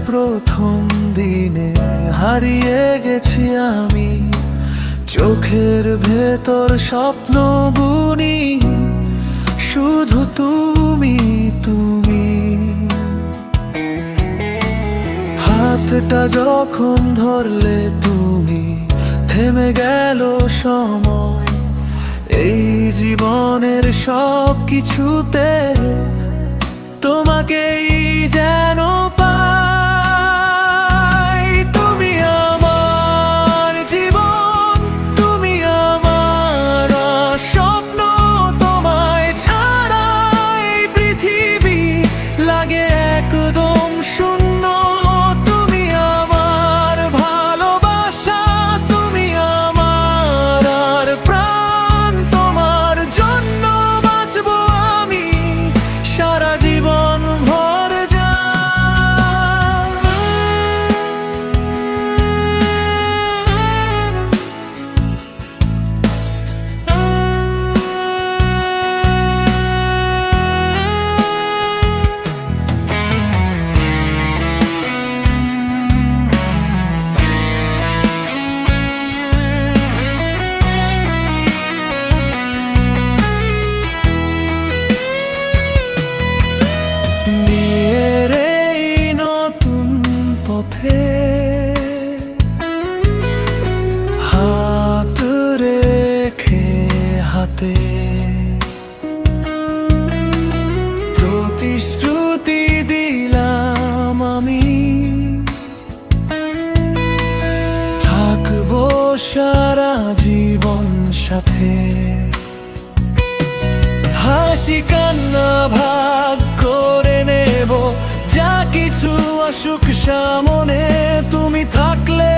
প্রথম দিনে হারিয়ে গেছি আমি, চোখের ভেতর স্বপ্ন বুনি, শুধু তুমি তুমি। হাতটা যখন ধরলে তুমি, থেমে গেল সময়, এই জীবনের সব কিছুতে তোমাকেই যেন পাই। তুমি আমার জীবন, তুমি আমার স্বপ্ন, তোমায় ছাড়া এই পৃথিবী লাগে একদম শূন্য। তুমি আমার ভালোবাসা, তুমি আমার আর প্রাণ, তোমার জন্য বাঁচবো আমি সারা জীবন ভর যা। বিয়ের এই নতুন পথে হাত রেখে হাতে প্রতিশ্রুতি দিলাম আমি, থাকবো সারা জীবন সাথে। হাসি কান্না ভাগ করে নেব, যা কিছু আসুক সামনে, তুমি থাকলে